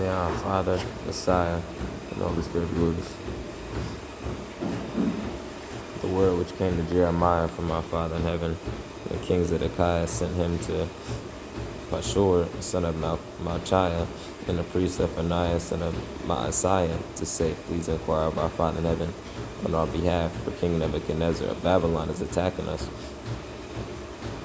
May our Father, Messiah, and Holy Spirit be with us. The word which came to Jeremiah from our Father in heaven, when King Zedekiah sent him to Pashur, son of Malchiah, and the priest Zephaniah, son of Maaseiah, to say, Please inquire of our Father in heaven on our behalf, for King Nebuchadnezzar of Babylon is attacking us.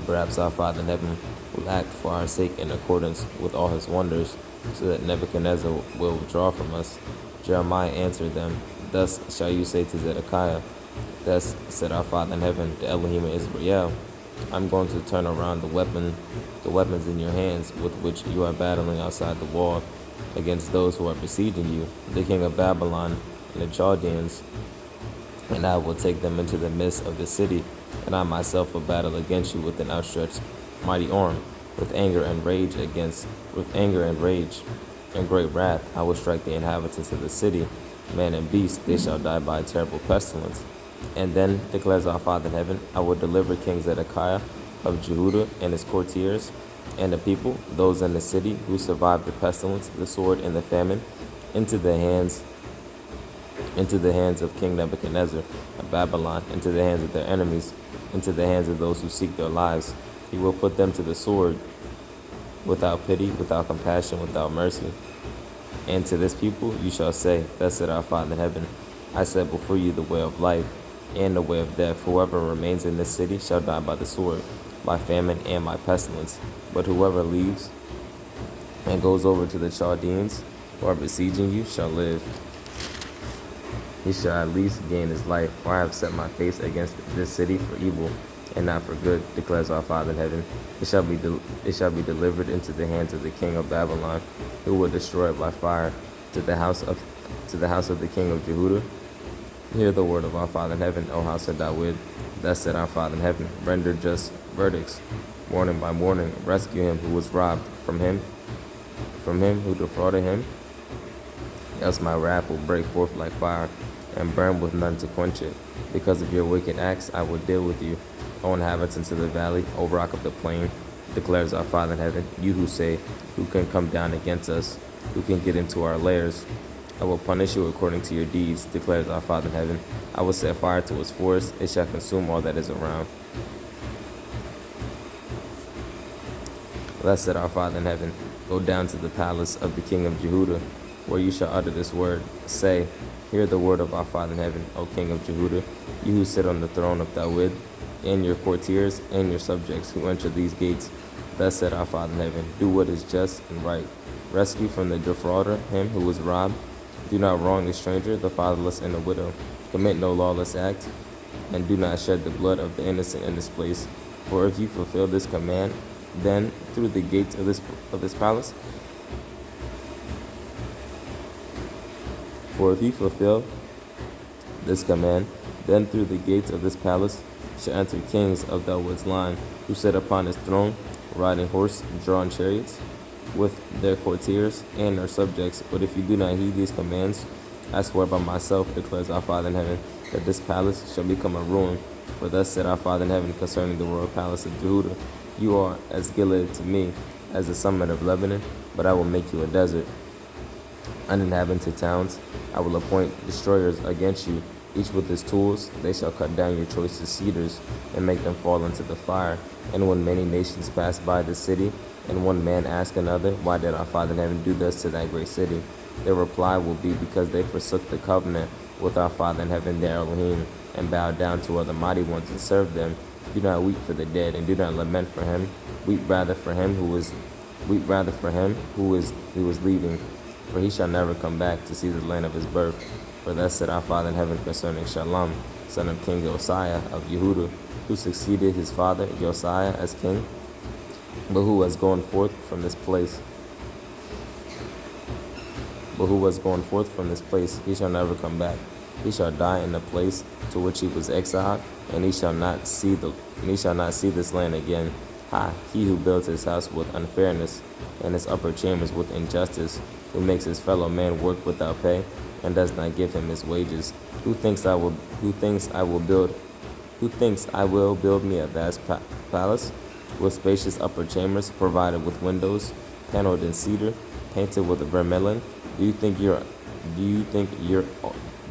Perhaps our Father in heaven will act for our sake in accordance with all his wonders, so that Nebuchadnezzar will withdraw from us. Jeremiah answered them, Thus shall you say to Zedekiah, Thus said our Father in heaven, the Elohim of Israel, I'm going to turn around the weapons in your hands with which you are battling outside the wall against those who are besieging you, the king of Babylon and the Chaldeans, and I will take them into the midst of the city, and I myself will battle against you with an outstretched mighty arm, with anger and rage and great wrath. I will strike the inhabitants of the city, man and beast, they shall die by a terrible pestilence. And then, declares our Father in heaven, I will deliver King Zedekiah of Jehudah and his courtiers, and the people, those in the city who survived the pestilence, the sword, and the famine, into the hands of King Nebuchadnezzar of Babylon, into the hands of their enemies, into the hands of those who seek their lives. He will put them to the sword, without pity, without compassion, without mercy. And to this people you shall say, Thus said our Father in heaven, I set before you the way of life and the way of death. Whoever remains in this city shall die by the sword, by famine, and by pestilence. But whoever leaves and goes over to the Chaldeans who are besieging you shall live. He shall at least gain his life, for I have set my face against this city for evil and not for good, declares our Father in heaven. It shall be delivered into the hands of the king of Babylon, who will destroy it by fire. To the house of the king of Jehudah, hear the word of our Father in heaven, O house of David. Thus said our Father in heaven, Render just verdicts, morning by morning. Rescue him who was robbed from him who defrauded him. Else my wrath will break forth like fire, and burn with none to quench it. Because of your wicked acts, I will deal with you, O inhabitants of the valley, O rock of the plain, declares our Father in heaven. You who say, Who can come down against us? Who can get into our lairs? I will punish you according to your deeds, declares our Father in heaven. I will set fire to its forest, it shall consume all that is around. Thus said our Father in heaven, Go down to the palace of the king of Jehudah, where you shall utter this word. Say, Hear the word of our Father in heaven, O king of Jehudah, you who sit on the throne of David, and your courtiers and your subjects who enter these gates. Thus said our Father in heaven, Do what is just and right. Rescue from the defrauder him who was robbed. Do not wrong the stranger, the fatherless, and the widow. Commit no lawless act, and do not shed the blood of the innocent in this place. For if you fulfill this command, then through the gates of this palace, shall enter kings of David's line, who sit upon his throne, riding horse-drawn chariots, with their courtiers and their subjects. But if you do not heed these commands, I swear by myself, declares our Father in heaven, that this palace shall become a ruin. For thus said our Father in heaven concerning the royal palace of Jehudah, You are as Gilead to me, as the summit of Lebanon, but I will make you a desert. Uninhabited towns, I will appoint destroyers against you, each with his tools. They shall cut down your choicest cedars and make them fall into the fire. And when many nations pass by the city, and one man ask another, Why did our Father in heaven do this to that great city? Their reply will be, Because they forsook the covenant with our Father in heaven, their Elohim, and bowed down to other mighty ones and served them. Do not weep for the dead, and do not lament for him. Weep rather for him who is leaving, for he shall never come back to see the land of his birth. For thus said our Father in heaven concerning Shalom, son of King Josiah of Yehudah, who succeeded his father Josiah as king, but who was going forth from this place, he shall never come back. He shall die in the place to which he was exiled, and he shall not see this land again. Ha! He who builds his house with unfairness, and his upper chambers with injustice, who makes his fellow man work without pay, and does not give him his wages. Who thinks I will build me a vast palace, with spacious upper chambers provided with windows, paneled in cedar, painted with vermilion? Do you think you're do you think you're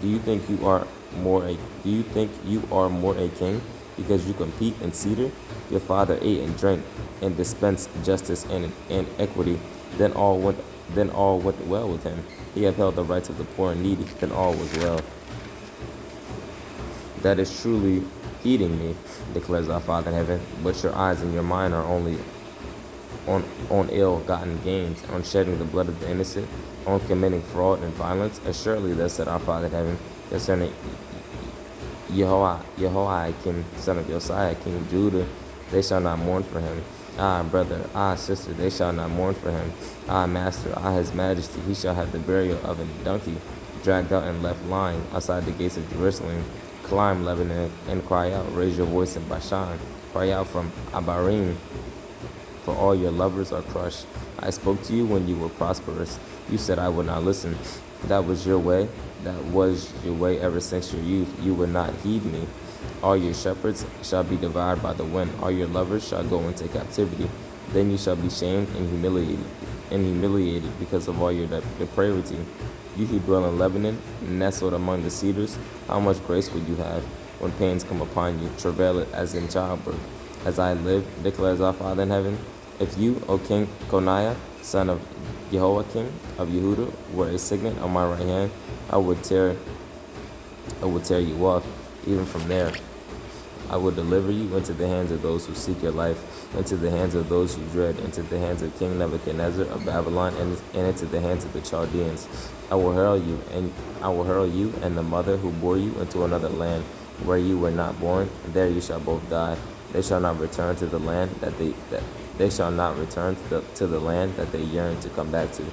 do you think you are more a do you think you are more a king because you compete in cedar? Your father ate and drank and dispensed justice and equity. Then all went well with him. He upheld the rights of the poor and needy. Then all was well. That is truly heeding me, declares our Father in heaven. But your eyes and your mind are only on ill-gotten gains, on shedding the blood of the innocent, on committing fraud and violence. Assuredly, thus said our Father in heaven concerning Jehoiakim, son of Josiah, king of Judah, they shall not mourn for him. Ah, brother, ah, sister, they shall not mourn for him. Ah, master, ah, his majesty, he shall have the burial of a donkey, dragged out and left lying outside the gates of Jerusalem. Climb, Lebanon, and cry out. Raise your voice in Bashan. Cry out from Abarim, for all your lovers are crushed. I spoke to you when you were prosperous. You said I would not listen. That was your way. That was your way ever since your youth. You would not heed me. All your shepherds shall be devoured by the wind. All your lovers shall go into captivity. Then you shall be shamed and humiliated because of all your depravity. You who dwell in Lebanon, nestled among the cedars, how much grace would you have when pains come upon you? Travail it as in childbirth. As I live, declares our Father in heaven, if you, O King Coniah, son of Jehoiakim of Yehuda, were a signet on my right hand, I would tear you off, even from there. I will deliver you into the hands of those who seek your life, into the hands of those who dread, into the hands of King Nebuchadnezzar of Babylon, and into the hands of the Chaldeans. I will hurl you and the mother who bore you into another land, where you were not born. There you shall both die. They shall not return to the land they shall not return to the land that they yearn to come back to.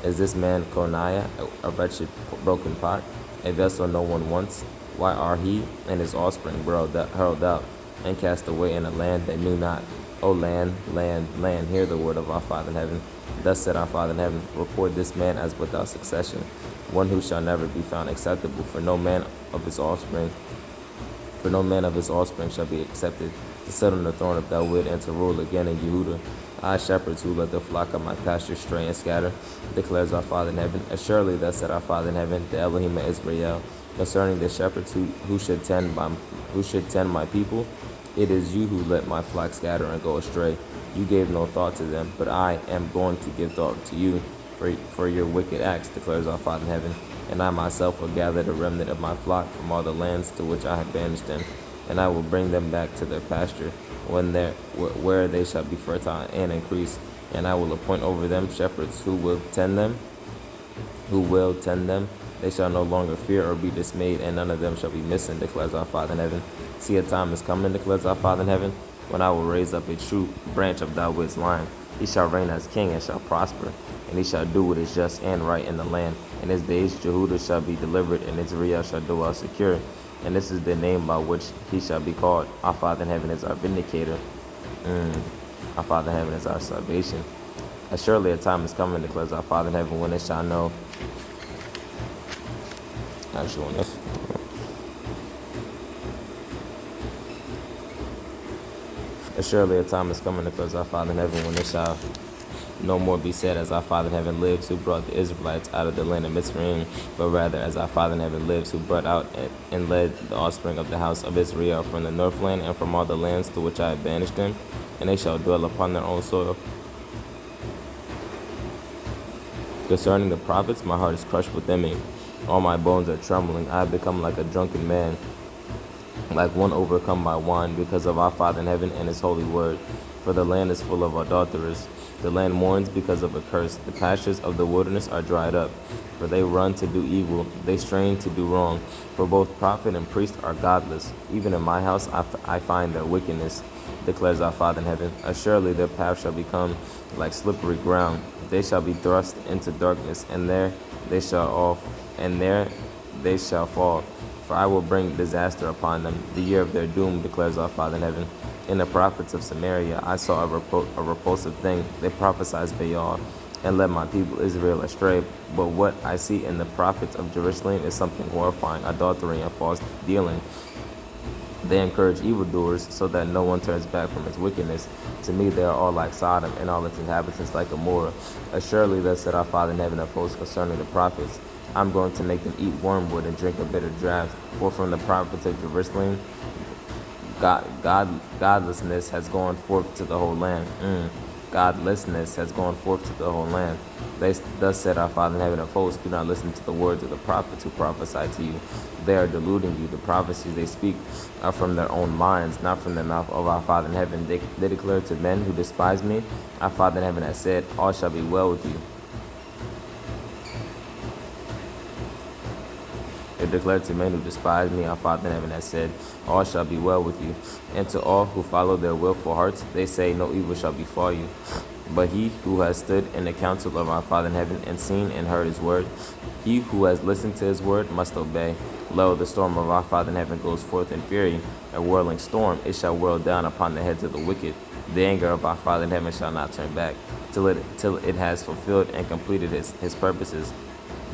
Is this man Coniah a wretched broken pot, a vessel no one wants? Why are he and his offspring hurled out and cast away in a land they knew not? O land, land, land, hear the word of our Father in heaven. Thus said our Father in heaven, record this man as without succession, one who shall never be found acceptable, for no man of his offspring shall be accepted to sit on the throne of David and to rule again in Yehuda. I, shepherds who let the flock of my pasture stray and scatter, declares our Father in heaven. Assuredly, thus said our Father in heaven, the Elohim of Israel, concerning the shepherds who should tend my people. It is you who let my flock scatter and go astray. You gave no thought to them, but I am going to give thought to you for your wicked acts, declares our Father in heaven. And I myself will gather the remnant of my flock from all the lands to which I have banished them, and I will bring them back to their pasture, where they shall be fertile and increase. And I will appoint over them shepherds who will tend them. They shall no longer fear or be dismayed, and none of them shall be missing, declares our Father in heaven. See, a time is coming, declares our Father in heaven, when I will raise up a true branch of David's line. He shall reign as king and shall prosper, and he shall do what is just and right in the land. In his days Jehudah shall be delivered, and Israel shall dwell secure. And this is the name by which he shall be called. Our Father in heaven is our vindicator. Our Father in heaven is our salvation. As surely a time is coming, declares our Father in heaven, when they shall know. Actually, on this. As surely a time is coming, declares our Father in heaven, when they shall no more be said, as our Father in heaven lives, who brought the Israelites out of the land of Mitzrayim, but rather, as our Father in heaven lives, who brought out and led the offspring of the house of Israel from the northland and from all the lands to which I have banished them, and they shall dwell upon their own soil. Concerning the prophets, my heart is crushed within me. All my bones are trembling. I have become like a drunken man, like one overcome by wine, because of our Father in heaven and his holy word. For the land is full of adulterers. The land mourns because of a curse. The pastures of the wilderness are dried up, for they run to do evil. They strain to do wrong. For both prophet and priest are godless. Even in my house I find their wickedness, declares our Father in heaven. Assuredly their path shall become like slippery ground. They shall be thrust into darkness, and there they shall fall. For I will bring disaster upon them, the year of their doom, declares our Father in heaven. In the prophets of Samaria I saw a repulsive thing. They prophesied Baal and led my people Israel astray. But what I see in the prophets of Jerusalem is something horrifying, adultery and false dealing. They encourage evildoers so that no one turns back from its wickedness. To me, they are all like Sodom, and all its inhabitants like Gomorrah. Assuredly, thus said our Father in heaven of hosts concerning the prophets, I'm going to make them eat wormwood and drink a bitter draught. For from the prophets of Jerusalem, godlessness has gone forth to the whole land. Godlessness has gone forth to the whole land. Thus said our Father in heaven of hosts, do not listen to the words of the prophets who prophesy to you. They are deluding you. The prophecies they speak are from their own minds, not from the mouth of our Father in heaven. They declare to men who despise me, our Father in heaven has said, all shall be well with you. They declare to men who despise me, our Father in heaven has said, all shall be well with you. And to all who follow their willful hearts, they say, no evil shall befall you. But he who has stood in the counsel of our Father in heaven and seen and heard his word, he who has listened to his word must obey. Lo, the storm of our Father in heaven goes forth in fury, a whirling storm. It shall whirl down upon the heads of the wicked. The anger of our Father in heaven shall not turn back, till it has fulfilled and completed his purposes.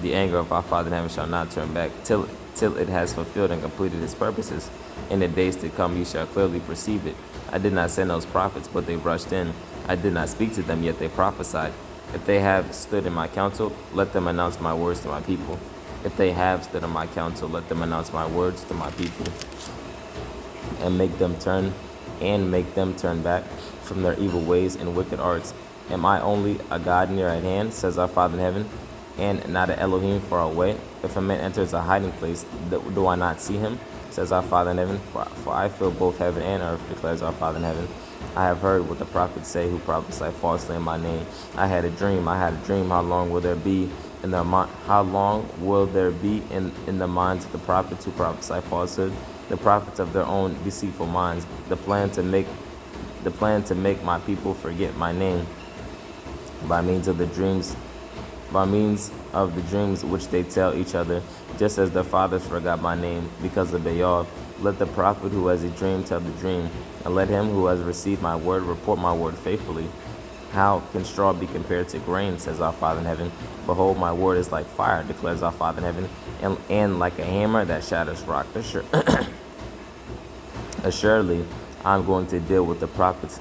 The anger of our Father in heaven shall not turn back, till it has fulfilled and completed his purposes. In the days to come you shall clearly perceive it. I did not send those prophets, but they rushed in. I did not speak to them, yet they prophesied. If they have stood in my counsel, let them announce my words to my people. If they have stood in my counsel, let them announce my words to my people, and make them turn back from their evil ways and wicked arts. Am I only a God near at hand, says our Father in heaven, and not an Elohim far away? If a man enters a hiding place, do I not see him, says our Father in heaven? For I fill both heaven and earth, declares our Father in heaven. I have heard what the prophets say who prophesy falsely in my name. I had a dream. How long will there be in the minds of the prophets who prophesy falsehood, the prophets of their own deceitful minds, the plan to make my people forget my name by means of the dreams which they tell each other, just as their fathers forgot my name because of Baal. Let the prophet who has a dream tell the dream, and let him who has received my word report my word faithfully. How can straw be compared to grain, says our Father in heaven? Behold, my word is like fire, declares our Father in heaven, and like a hammer that shatters rock. Assuredly, I am going to deal with the prophets.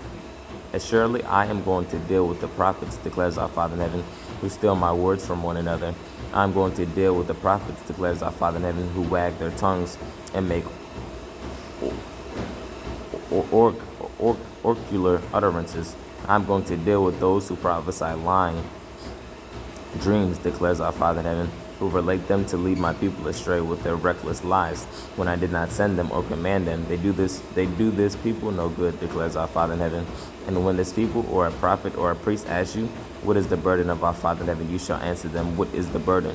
Assuredly, I am going to deal with the prophets, declares our Father in heaven, who steal my words from one another. I am going to deal with the prophets, declares our Father in heaven, who wag their tongues and make oracular utterances. I am going to deal with those who prophesy lying dreams, declares our Father in heaven, who relate them to lead my people astray with their reckless lies, when I did not send them or command them. They do this people no good, declares our Father in heaven. And when this people or a prophet or a priest asks you, what is the burden of our Father in heaven? You shall answer them, what is the burden?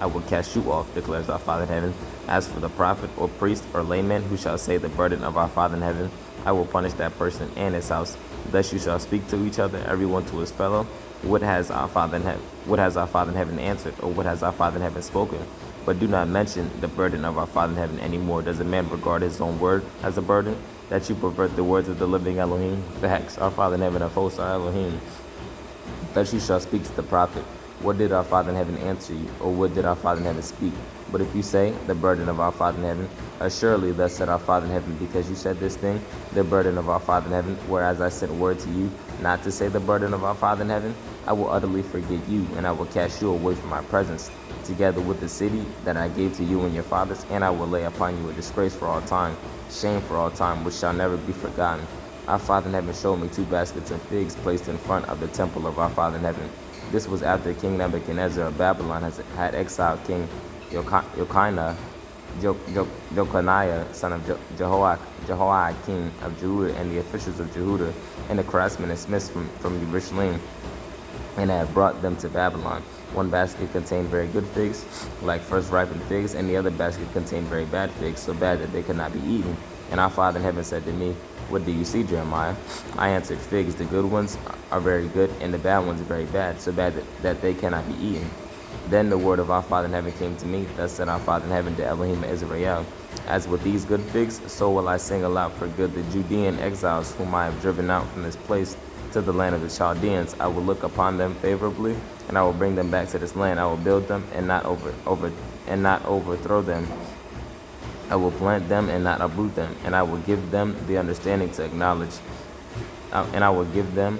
I will cast you off, declares our Father in heaven. As for the prophet or priest or layman who shall say the burden of our Father in heaven, I will punish that person and his house. Thus you shall speak to each other, everyone to his fellow. What has our Father in heaven answered, or what has our Father in heaven spoken? But do not mention the burden of our Father in heaven anymore. Does a man regard his own word as a burden, that you pervert the words of the living Elohim? Facts, our Father in heaven of hosts are Elohim. Thus you shall speak to the prophet. What did our Father in heaven answer you, or what did our Father in heaven speak? But if you say, the burden of our Father in heaven, assuredly thus said our Father in heaven, because you said this thing, the burden of our Father in heaven, whereas I sent word to you not to say the burden of our Father in heaven, I will utterly forget you, and I will cast you away from my presence, together with the city that I gave to you and your fathers, and I will lay upon you a disgrace for all time, shame for all time, which shall never be forgotten. Our Father in heaven showed me 2 baskets of figs placed in front of the temple of our Father in heaven. This was after King Nebuchadnezzar of Babylon had exiled King Jeconiah, son of Jehoiakim of Judah, and the officials of Judah, and the craftsmen and smiths from Jerusalem, and had brought them to Babylon. One basket contained very good figs, like first ripened figs, and the other basket contained very bad figs, so bad that they could not be eaten. And our Father in heaven said to me, what do you see, Jeremiah? I answered, figs, the good ones are very good, and the bad ones are very bad, so bad that they cannot be eaten. Then the word of our Father in heaven came to me. Thus said our Father in heaven to Elohim of Israel, as with these good figs, so will I sing aloud for good the Judean exiles whom I have driven out from this place to the land of the Chaldeans. I will look upon them favorably, and I will bring them back to this land. I will build them and not overthrow them, I will plant them and not uproot them, and I will give them the understanding to acknowledge and I will give them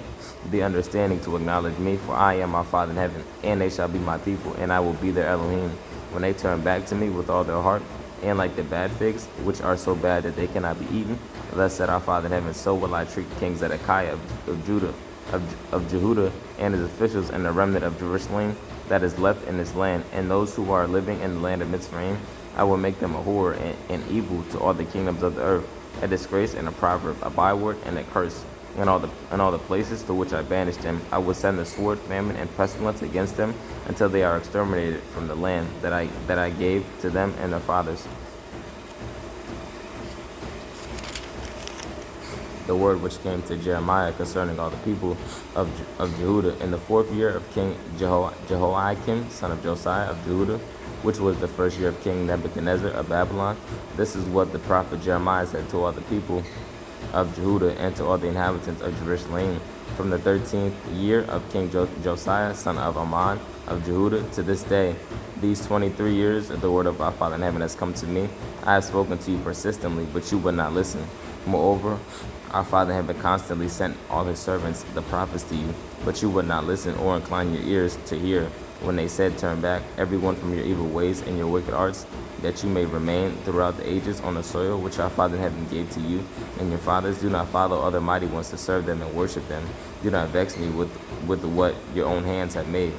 the understanding to acknowledge me, for I am my Father in heaven, and they shall be my people, and I will be their Elohim. When they turn back to me with all their heart, and like the bad figs, which are so bad that they cannot be eaten, thus said our Father in heaven, so will I treat King Zedekiah of Judah, of Jehudah, and his officials, and the remnant of Jerusalem that is left in this land, and those who are living in the land of Mitzrayim. I will make them a horror and evil to all the kingdoms of the earth, a disgrace and a proverb, a byword and a curse. In all the places to which I banished them, I will send the sword, famine, and pestilence against them until they are exterminated from the land that I gave to them and their fathers. The word which came to Jeremiah concerning all the people of Jehudah in the 4th year of King Jehoiakim, son of Josiah of Jehudah, which was the 1st year of King Nebuchadnezzar of Babylon. This is what the prophet Jeremiah said to all the people of Jehudah and to all the inhabitants of Jerusalem. From the 13th year of King Josiah, son of Ammon of Jehudah, to this day, these 23 years, the word of our Father in heaven has come to me. I have spoken to you persistently, but you would not listen. Moreover, our Father in heaven constantly sent all his servants, the prophets, to you, but you would not listen or incline your ears to hear when they said, turn back, everyone from your evil ways and your wicked arts, that you may remain throughout the ages on the soil which our Father in heaven gave to you and your fathers. Do not follow other mighty ones to serve them and worship them. Do not vex me with what your own hands have made,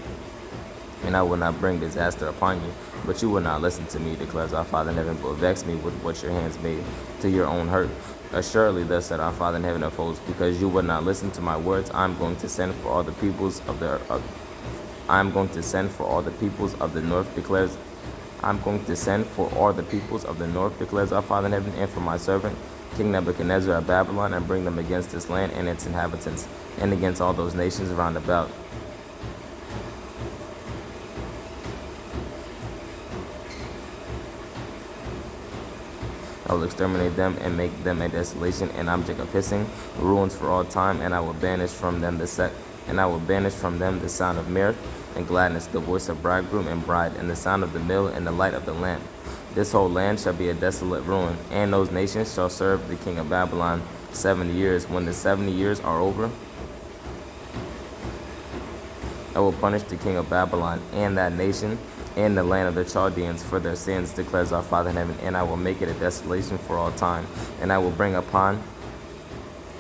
and I will not bring disaster upon you. But you will not listen to me, declares our Father in heaven, but vex me with what your hands made, to your own hurt. Assuredly, thus said our Father in heaven of hosts, because you would not listen to my words, I am going to send for all the peoples of the I am going to send for all the peoples of the north, declares I'm going to send for all the peoples of the north, declares our Father in heaven, and for my servant King Nebuchadnezzar of Babylon, and bring them against this land and its inhabitants, and against all those nations round about. I will exterminate them and make them a desolation, an object of hissing, ruins for all time, and I will banish from them the sound of mirth and gladness, the voice of bridegroom and bride, and the sound of the mill and the light of the lamp. This whole land shall be a desolate ruin, and those nations shall serve the king of Babylon 70 years. When the 70 years are over, I will punish the king of Babylon and that nation and the land of the Chaldeans for their sins, declares our Father in heaven, and I will make it a desolation for all time, and I will bring upon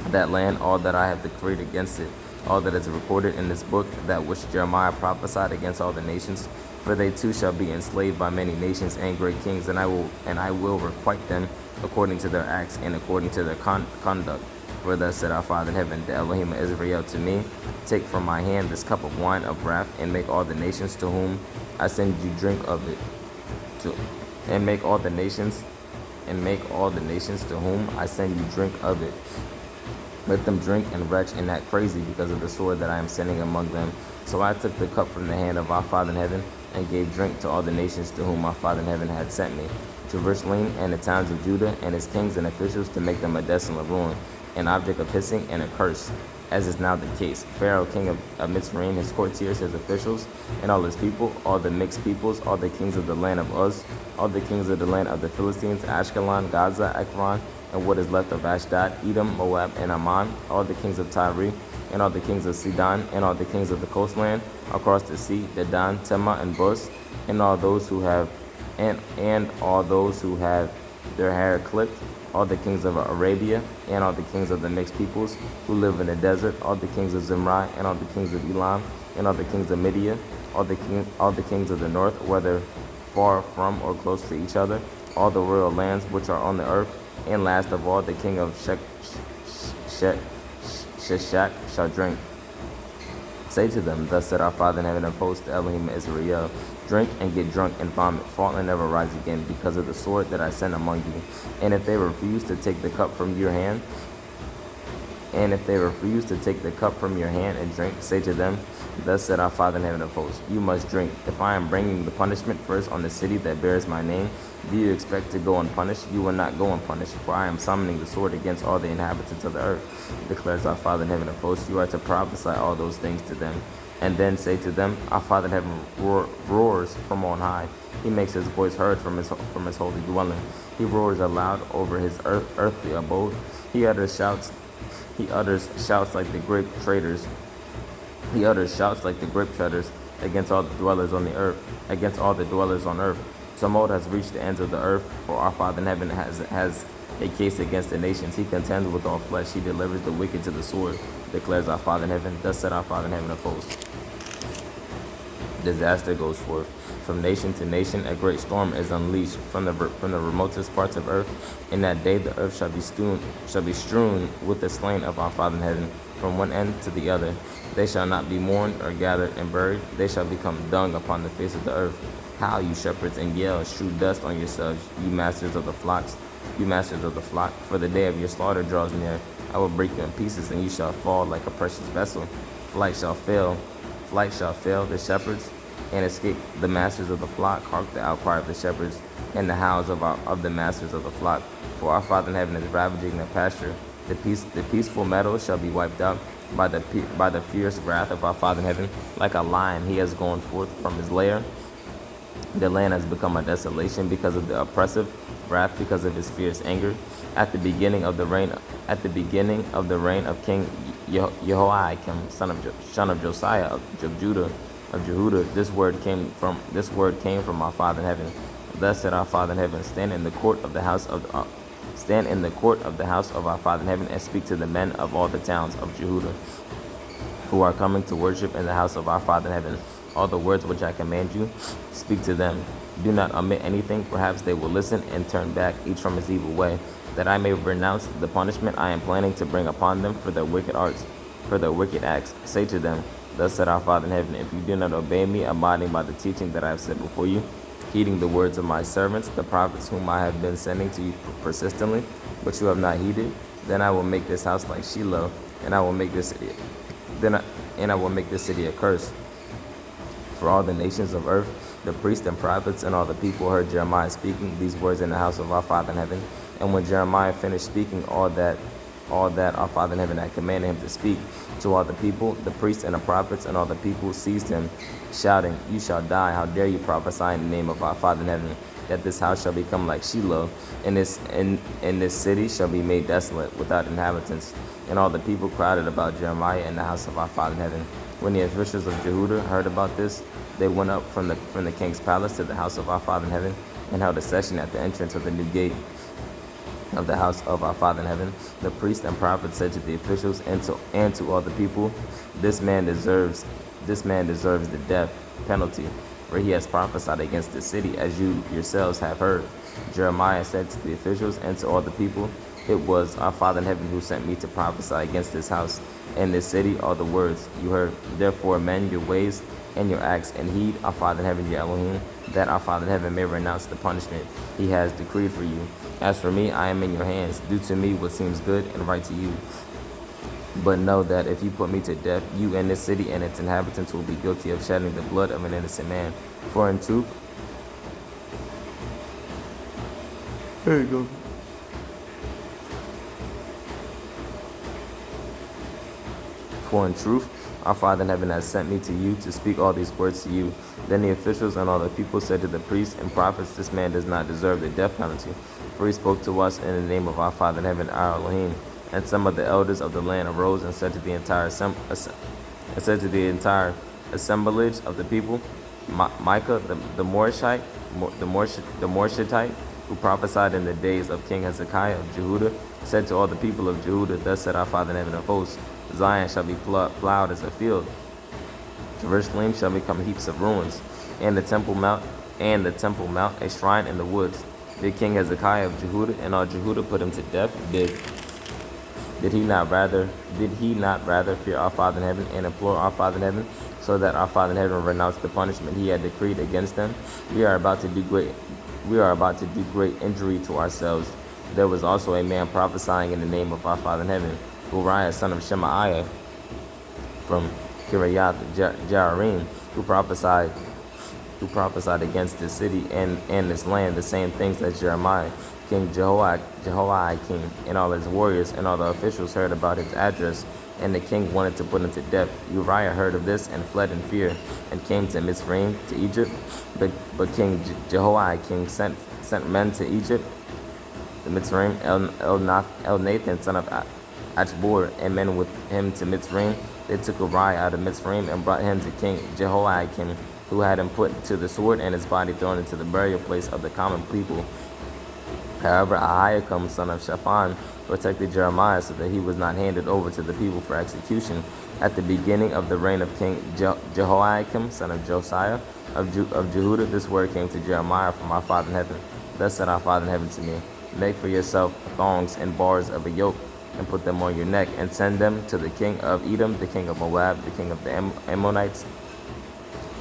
that land all that I have decreed against it, all that is recorded in this book, that which Jeremiah prophesied against all the nations. For they too shall be enslaved by many nations and great kings, and I will requite them according to their acts and according to their conduct. For thus said our Father in heaven, the Elohim of Israel, to me, take from my hand this cup of wine of wrath, and make all the nations to whom I send you drink of it. And make all the nations to whom I send you drink of it. Let them drink and retch and act crazy because of the sword that I am sending among them. So I took the cup from the hand of our Father in heaven, and gave drink to all the nations to whom my Father in heaven had sent me, Jerusalem and the towns of Judah and its kings and officials, to make them a desolate ruin, an object of hissing and a curse, as is now the case. Pharaoh, king of Mitzrayim, his courtiers, his officials, and all his people, all the mixed peoples, all the kings of the land of Uz, all the kings of the land of the Philistines, Ashkelon, Gaza, Ekron, and what is left of Ashdod, Edom, Moab, and Ammon, all the kings of Tyre, and all the kings of Sidon, and all the kings of the coastland, across the sea, Dedan, Tema, and Bus, and all those who have their hair clipped, all the kings of Arabia, and all the kings of the mixed peoples who live in the desert, all the kings of Zimri, and all the kings of Elam, and all the kings of Midian, all the kings of the north, whether far from or close to each other, all the royal lands which are on the earth, and last of all the king of Sheshach shall drink. Say to them, thus said our Father in heaven of hosts, the Elohim of Israel, drink and get drunk and vomit, fall and never rise again, because of the sword that I send among you. And if they refuse to take the cup from your hand, and drink, say to them, thus said our Father in heaven of hosts, you must drink. If I am bringing the punishment first on the city that bears my name, do you expect to go unpunished? You will not go unpunished, for I am summoning the sword against all the inhabitants of the earth, declares our Father in heaven of hosts. You are to prophesy all those things to them. and then say to them, Our Father in heaven roars from on high. He makes his voice heard from his holy dwelling. He roars aloud over his earthly abode. He utters shouts. He utters shouts like the grape traders. He utters shouts like the grape treaders against all the dwellers on the earth. Against all the dwellers on earth. Tumult has reached the ends of the earth, for our Father in heaven has a case against the nations. He contends with all flesh. He delivers the wicked to the sword, declares our Father in heaven. Thus said our Father in heaven of hosts. Disaster goes forth. From nation to nation, a great storm is unleashed from the remotest parts of earth. In that day, the earth shall be strewn with the slain of our Father in heaven, from one end to the other. They shall not be mourned or gathered and buried. They shall become dung upon the face of the earth. Howl, you shepherds, and yell, strew dust on yourselves, you masters of the flocks, you masters of the flock. For the day of your slaughter draws near. I will break you in pieces, and you shall fall like a precious vessel. Flight shall fail, the shepherds, and escape the masters of the flock. Hark the outcry of the shepherds, and the howls of the masters of the flock. For our Father in heaven is ravaging the pasture. The peaceful meadows shall be wiped out by the fierce wrath of our Father in heaven. Like a lion, he has gone forth from his lair. The land has become a desolation because of the oppressive wrath, because of his fierce anger. At the beginning of the reign of King Jehoiakim, son of Josiah of Judah, this word came from our Father in heaven. Thus said our Father in heaven, stand in the court of the house of our Father in heaven, and speak to the men of all the towns of Judah who are coming to worship in the house of our Father in heaven. All the words which I command you, speak to them. Do not omit anything. Perhaps they will listen and turn back, each from his evil way, that I may renounce the punishment I am planning to bring upon them for their wicked acts. Say to them, thus said our Father in heaven, if you do not obey me, abiding by the teaching that I have set before you, heeding the words of my servants, the prophets whom I have been sending to you persistently, but you have not heeded, then I will make this house like Shiloh, and I will make this city a curse. For all the nations of earth, the priests and prophets and all the people heard Jeremiah speaking these words in the house of our Father in heaven. And when Jeremiah finished speaking all that our Father in heaven had commanded him to speak to all the people, the priests and the prophets and all the people seized him, shouting, You shall die. How dare you prophesy in the name of our Father in heaven, that this house shall become like Shiloh, and this city shall be made desolate, without inhabitants. And all the people crowded about Jeremiah in the house of our Father in heaven. When the officials of Jehudah heard about this, they went up from the king's palace to the house of our Father in heaven, and held a session at the entrance of the new gate of the house of our Father in heaven. The priests and prophets said to the officials and to all the people, This man deserves the death penalty, for he has prophesied against the city, as you yourselves have heard. Jeremiah said to the officials and to all the people, It was our Father in heaven who sent me to prophesy against this house and this city all the words you heard. Therefore amend your ways and your acts, and heed our Father in heaven, your Elohim, that our Father in heaven may renounce the punishment he has decreed for you. As for me, I am in your hands. Do to me what seems good and right to you. But know that if you put me to death, you and this city and its inhabitants will be guilty of shedding the blood of an innocent man. For in truth, there you go. For in truth, our Father in heaven has sent me to you to speak all these words to you. Then the officials and all the people said to the priests and prophets, This man does not deserve the death penalty, for he spoke to us in the name of our Father in heaven, our Elohim. And some of the elders of the land arose and said to the entire assemblage of the people, Micah the Morshitite, who prophesied in the days of King Hezekiah of Jehudah, said to all the people of Jehudah, Thus said our Father in heaven of hosts, Zion shall be plowed as a field. Jerusalem shall become heaps of ruins, and the temple mount a shrine in the woods. Did King Hezekiah of Jehudah and all Jehudah put him to death? Did he not rather fear our Father in heaven and implore our Father in heaven, so that our Father in heaven renounced the punishment he had decreed against them? We are about to do great injury to ourselves. There was also a man prophesying in the name of our Father in heaven, Uriah son of Shemaiah from Kiriath Jearim, who prophesied against this city and this land the same things as Jeremiah. King Jehoiakim and all his warriors and all the officials heard about his address and the king wanted to put him to death. Uriah heard of this and fled in fear, and came to Mizraim, to Egypt. But King Jehoiakim sent men to Egypt, the Mitzrayim, Elnathan, son of Achbor, and men with him to Mitzrayim. They took Uriah out of Mitzrayim and brought him to King Jehoiakim, who had him put to the sword and his body thrown into the burial place of the common people. However, Ahikam, son of Shaphan, protected Jeremiah so that he was not handed over to the people for execution. At the beginning of the reign of King Jehoiakim, son of Josiah of Jehudah, this word came to Jeremiah from our Father in heaven. Thus said our Father in heaven to me, make for yourself thongs and bars of a yoke, and put them on your neck, and send them to the king of Edom, the king of Moab, the king of the Ammonites,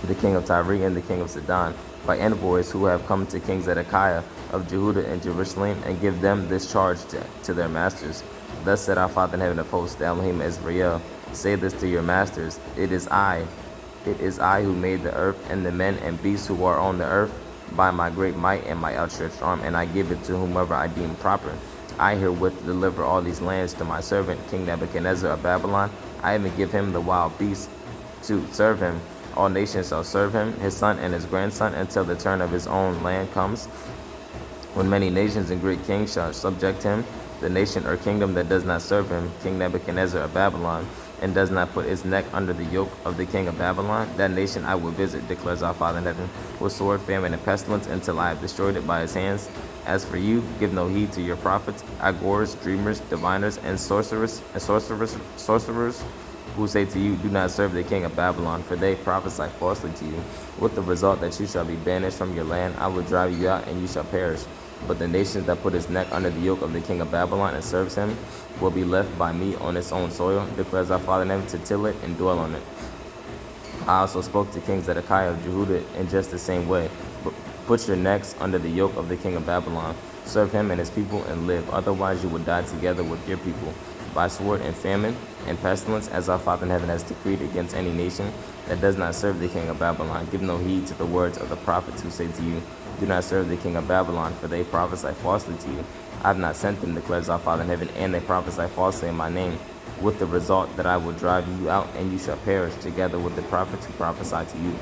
the king of Tyre, and the king of Sidon, by envoys who have come to King Zedekiah of Jehudah and Jerusalem, and give them this charge to their masters. Thus said our Father in heaven of hosts, the Elohim Israel, say this to your masters, it is I who made the earth and the men and beasts who are on the earth by my great might and my outstretched arm, and I give it to whomever I deem proper. I herewith deliver all these lands to my servant, King Nebuchadnezzar of Babylon. I even give him the wild beasts to serve him. All nations shall serve him, his son and his grandson, until the turn of his own land comes, when many nations and great kings shall subject him. The nation or kingdom that does not serve him, King Nebuchadnezzar of Babylon, and does not put its neck under the yoke of the king of Babylon, that nation I will visit, declares our Father in heaven, with sword, famine, and pestilence, until I have destroyed it by his hands. As for you, give no heed to your prophets, agors, dreamers, diviners, and sorcerers, who say to you, do not serve the king of Babylon, for they prophesy falsely to you, with the result that you shall be banished from your land. I will drive you out, and you shall perish. But the nation that put its neck under the yoke of the king of Babylon and serves him will be left by me on its own soil, declares our Father in heaven, to till it and dwell on it. I also spoke to King Zedekiah of Jehudah in just the same way. But put your necks under the yoke of the king of Babylon. Serve him and his people and live. Otherwise you will die together with your people, by sword and famine and pestilence, as our Father in heaven has decreed against any nation that does not serve the king of Babylon. Give no heed to the words of the prophets who say to you, do not serve the king of Babylon, for they prophesy falsely to you. I have not sent them, declares our Father in heaven, and they prophesy falsely in my name, with the result that I will drive you out, and you shall perish, together with the prophets who prophesy to you.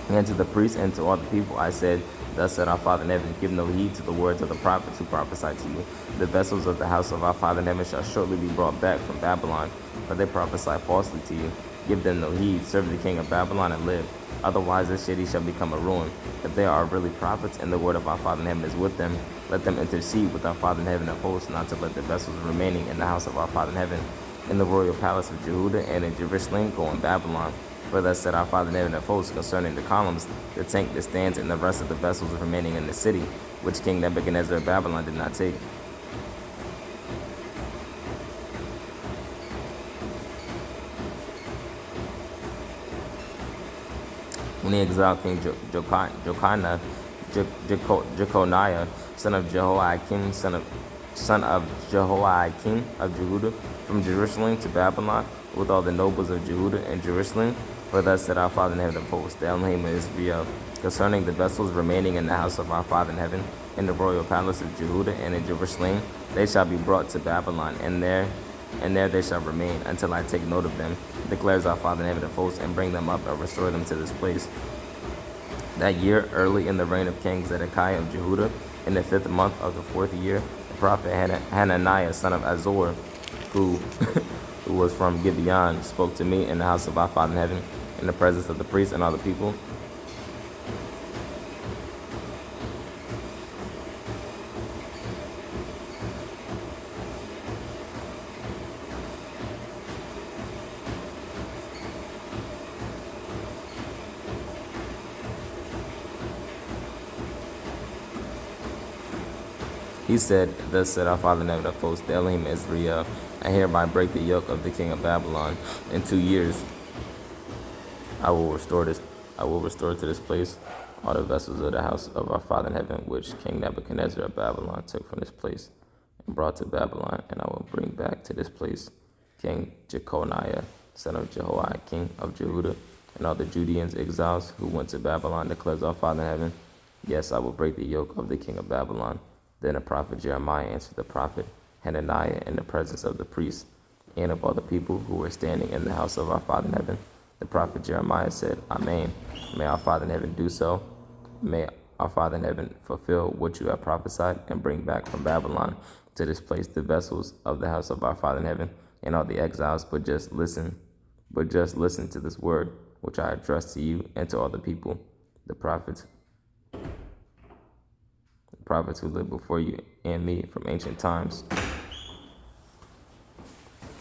And to the priests and to all the people I said, thus said our Father in heaven, give no heed to the words of the prophets who prophesy to you. The vessels of the house of our Father in heaven shall shortly be brought back from Babylon, for they prophesy falsely to you. Give them no heed, serve the king of Babylon and live. Otherwise this city shall become a ruin. If they are really prophets and the word of our Father in heaven is with them, let them intercede with our Father in heaven of hosts, not to let the vessels remaining in the house of our Father in heaven, in the royal palace of Jehudah and in Jerusalem, go in Babylon. For thus said our Father in heaven of hosts concerning the columns, the tank that stands, and the rest of the vessels remaining in the city, which King Nebuchadnezzar of Babylon did not take. When he exiled King Jeconiah, son of Jehoiakim, son of Jehoiakim of Jehudah, from Jerusalem to Babylon, with all the nobles of Jehudah and Jerusalem. For thus said our Father in heaven of hosts, the Elohim of Israel, concerning the vessels remaining in the house of our Father in heaven, in the royal palace of Jehudah and in Jerusalem, they shall be brought to Babylon, and there they shall remain, until I take note of them, declares our Father in heaven of hosts, and bring them up and restore them to this place. That year, early in the reign of King Zedekiah of Jehudah, in the 5th month of the 4th year, the prophet Hananiah, son of Azor, who who was from Gibeon, spoke to me in the house of our Father in heaven, in the presence of the priests and all the people. He said, thus said our Father in heaven of hosts, the Elohim Israel, I hereby break the yoke of the king of Babylon. In 2 years I will restore to this place all the vessels of the house of our Father in heaven, which King Nebuchadnezzar of Babylon took from this place and brought to Babylon, and I will bring back to this place King Jeconiah, son of Jehoiakim of Jehudah, and all the Judeans exiles who went to Babylon, declares our Father in heaven. Yes, I will break the yoke of the king of Babylon. Then the prophet Jeremiah answered the prophet Hananiah in the presence of the priests. and of all the people who were standing in the house of our Father in heaven. The prophet Jeremiah said, Amen. May our Father in heaven do so. May our Father in heaven fulfill what you have prophesied and bring back from Babylon to this place the vessels of the house of our Father in heaven and all the exiles, but just listen to this word which I address to you and to all the people, the prophets who lived before you and me from ancient times,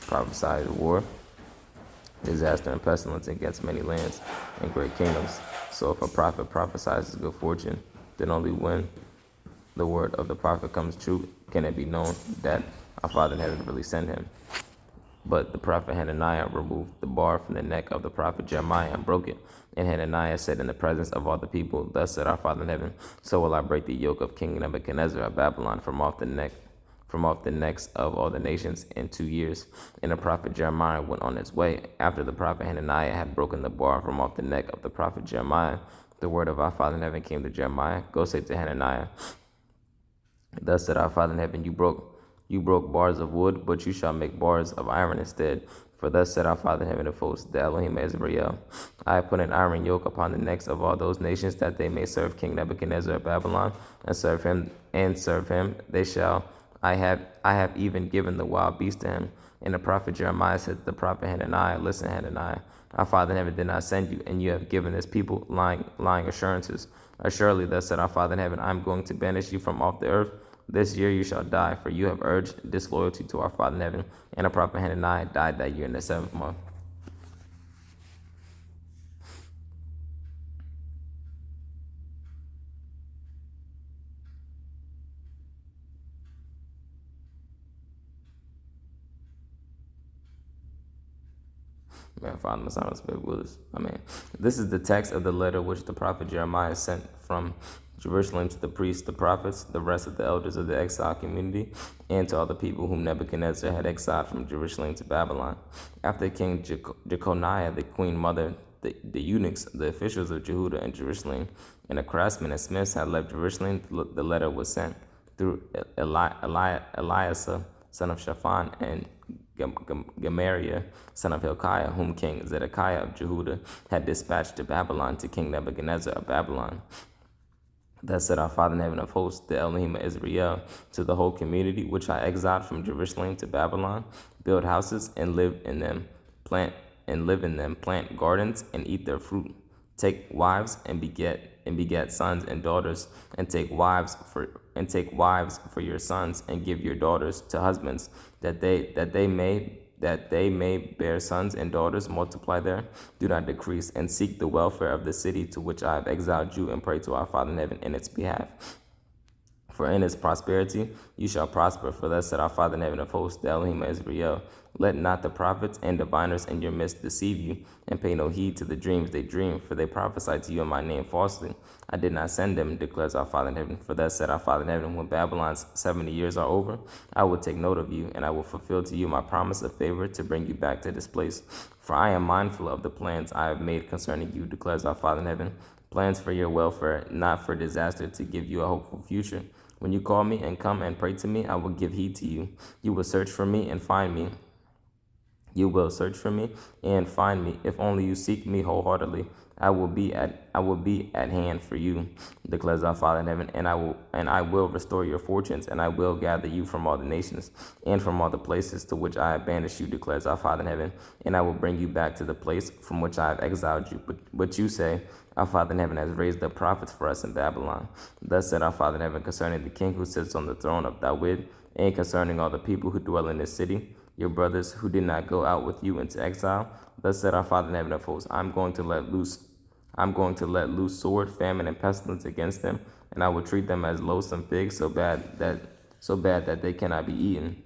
prophesied war, disaster, and pestilence against many lands and great kingdoms. So if a prophet prophesies good fortune, then only when the word of the prophet comes true can it be known that our Father in heaven really sent him. But the prophet Hananiah removed the bar from the neck of the prophet Jeremiah and broke it. And Hananiah said in the presence of all the people, Thus said our Father in heaven, So will I break the yoke of King Nebuchadnezzar of Babylon from off the necks of all the nations in 2 years. And the prophet Jeremiah went on his way. After the prophet Hananiah had broken the bar from off the neck of the prophet Jeremiah, the word of our Father in heaven came to Jeremiah, Go say to Hananiah, Thus said our Father in heaven, you broke bars of wood, but you shall make bars of iron instead. For thus said our Father in heaven of hosts, the Elohim Ezrael, I have put an iron yoke upon the necks of all those nations, that they may serve King Nebuchadnezzar of Babylon, and serve him. They shall. I have even given the wild beast to him. And the prophet Jeremiah said to the prophet Hananiah, Listen, Hananiah, our Father in heaven did not send you, and you have given this people lying assurances. Assuredly, thus said our Father in heaven, I am going to banish you from off the earth. This year you shall die, for you have urged disloyalty to our Father in heaven. And the prophet Hananiah died that year in the 7th month. Man, Father, the Son, Spirit Willis. Amen. This is the text of the letter which the prophet Jeremiah sent from Jerusalem to the priests, the prophets, the rest of the elders of the exile community, and to all the people whom Nebuchadnezzar had exiled from Jerusalem to Babylon. After King Jeconiah, the queen mother, the eunuchs, the officials of Jehudah and Jerusalem, and the craftsmen and smiths had left Jerusalem, the letter was sent through Eliasa, son of Shaphan, and Gemariah, son of Hilkiah, whom King Zedekiah of Jehudah had dispatched to Babylon to King Nebuchadnezzar of Babylon. Thus said our Father in heaven of hosts, the Elohim of Israel, to the whole community which I exiled from Jerusalem to Babylon, build houses and live in them, plant gardens and eat their fruit. Take wives and beget sons and daughters, and take wives for your sons, and give your daughters to husbands, that they may bear sons and daughters, multiply there, do not decrease, and seek the welfare of the city to which I have exiled you, and pray to our Father in heaven in its behalf. For in its prosperity you shall prosper. For thus said our Father in heaven of hosts, the Elohim of Israel, let not the prophets and diviners in your midst deceive you, and pay no heed to the dreams they dream, for they prophesy to you in my name falsely. I did not send them, declares our Father in heaven. For thus said our Father in heaven, when Babylon's 70 years are over, I will take note of you, and I will fulfill to you my promise of favor to bring you back to this place. For I am mindful of the plans I have made concerning you, declares our Father in heaven, plans for your welfare, not for disaster, to give you a hopeful future. When you call me and come and pray to me, I will give heed to you. You will search for me and find me. You will search for me and find me, if only you seek me wholeheartedly. I will be at hand for you, declares our Father in heaven, and I will restore your fortunes, and I will gather you from all the nations and from all the places to which I have banished you, declares our Father in heaven, and I will bring you back to the place from which I have exiled you. But you say, our Father in heaven has raised up prophets for us in Babylon. Thus said our Father in heaven concerning the king who sits on the throne of David, and concerning all the people who dwell in this city, your brothers who did not go out with you into exile. Thus said our Father in heaven of hosts, I'm going to let loose sword, famine, and pestilence against them, and I will treat them as loathsome figs, so bad that they cannot be eaten.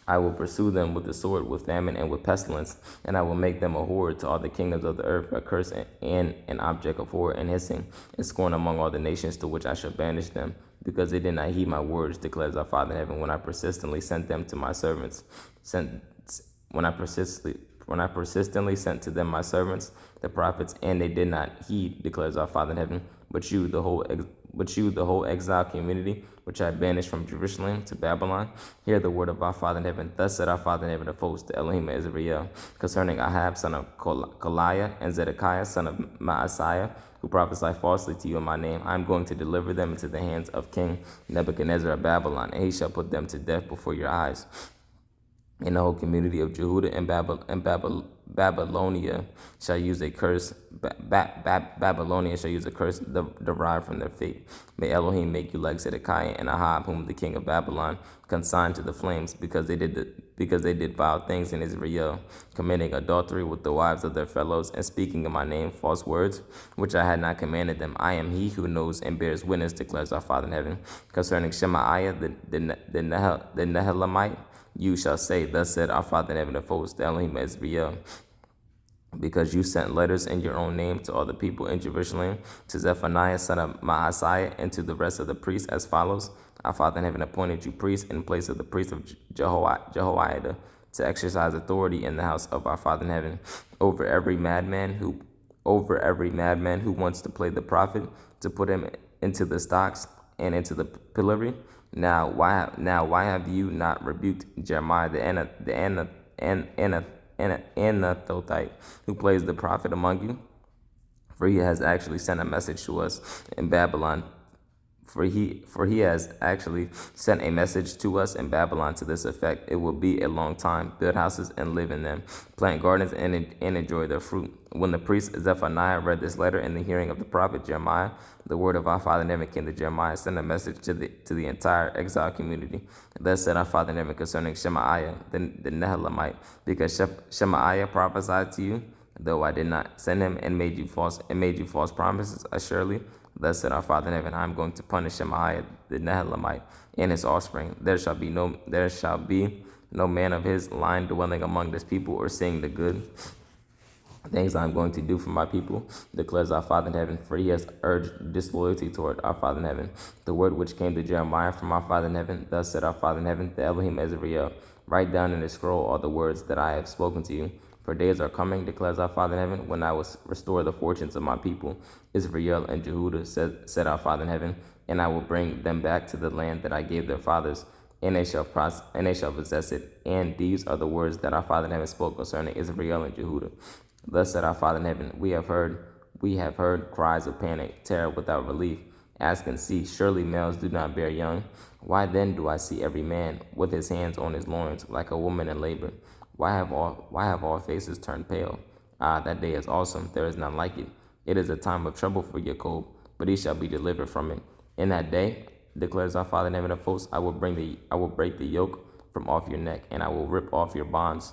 I will pursue them with the sword, with famine, and with pestilence, and I will make them a horror to all the kingdoms of the earth, a curse and an object of horror and hissing, and scorn among all the nations to which I shall banish them, because they did not heed my words, declares our Father in heaven, when I persistently sent them to my servants. When I persistently sent to them my servants, the prophets, and they did not heed, declares our Father in heaven. But you, the whole exile community, which I banished from Jerusalem to Babylon. Hear the word of our Father in heaven. Thus said our Father in heaven of hosts, the Elohim of Israel, concerning Ahab, son of Koliah, and Zedekiah, son of Maaseiah, who prophesy falsely to you in my name. I am going to deliver them into the hands of King Nebuchadnezzar of Babylon, and he shall put them to death before your eyes. And the whole community of Jehudah and Babylonia shall use a curse. Babylonia shall use a curse derived from their fate. May Elohim make you like Zedekiah and Ahab, whom the king of Babylon consigned to the flames, because they did vile things in Israel, committing adultery with the wives of their fellows, and speaking in my name false words, which I had not commanded them. I am he who knows and bears witness, declares our Father in heaven, concerning Shemaiah the Nehelamite. You shall say, thus said our Father in heaven of hosts, the Elohim of Israel, because you sent letters in your own name to all the people in Jerusalem, to Zephaniah son of Maaseiah, and to the rest of the priests as follows. Our Father in heaven appointed you priests in place of the priest of Jehoiada, to exercise authority in the house of our Father in heaven over every madman who wants to play the prophet, to put him into the stocks and into the pillory. Now why have you not rebuked Jeremiah the Anathothite, who plays the prophet among you? For he has actually sent a message to us in Babylon. For he has actually sent a message to us in Babylon to this effect: it will be a long time. Build houses and live in them. Plant gardens and enjoy their fruit. When the priest Zephaniah read this letter in the hearing of the prophet Jeremiah, the word of our Father in heaven came to Jeremiah, sent a message to the entire exiled community. Thus said our Father in heaven concerning Shemaiah the Nehelamite, because Shemaiah prophesied to you, though I did not send him, and made you false promises. Assuredly, thus said our Father in heaven, I am going to punish Shemaiah the Nehelamite and his offspring. There shall be no man of his line dwelling among this people, or seeing the good things I am going to do for my people, declares our Father in heaven, for he has urged disloyalty toward our Father in heaven. The word which came to Jeremiah from our Father in heaven, thus said our Father in heaven, the Elohim of Israel, write down in a scroll all the words that I have spoken to you. For days are coming, declares our Father in heaven, when I will restore the fortunes of my people, Israel and Jehudah, said our Father in heaven, and I will bring them back to the land that I gave their fathers, and they shall possess it. And these are the words that our Father in heaven spoke concerning Israel and Jehudah. Thus said our Father in heaven, we have heard cries of panic, terror without relief. Ask and see, surely males do not bear young. Why then do I see every man with his hands on his loins, like a woman in labor? Why have all faces turned pale? Ah, that day is awesome, there is none like it. It is a time of trouble for Jacob, but he shall be delivered from it. In that day, declares our Father in heaven of hosts, I will break the yoke from off your neck, and I will rip off your bonds.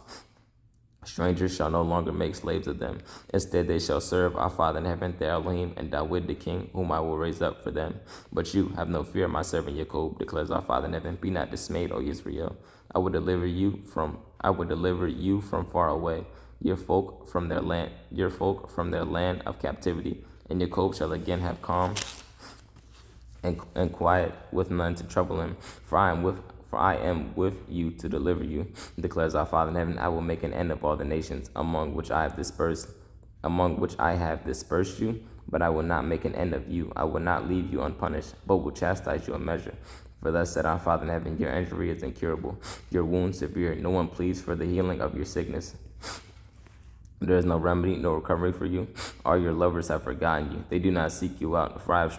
Strangers shall no longer make slaves of them. Instead, they shall serve our Father in heaven, the Elohim, and David the king, whom I will raise up for them. But you have no fear, my servant Jacob, declares our Father in heaven. Be not dismayed, O Israel. I will deliver you from far away, your folk from their land of captivity. And Jacob shall again have calm and quiet, with none to trouble him. For I am with you to deliver you, declares our Father in heaven. I will make an end of all the nations among which I have dispersed you, but I will not make an end of you. I will not leave you unpunished, but will chastise you a measure. For thus said our Father in heaven, your injury is incurable, your wound severe. No one pleads for the healing of your sickness. There is no remedy, no recovery for you. All your lovers have forgotten you. They do not seek you out, for I have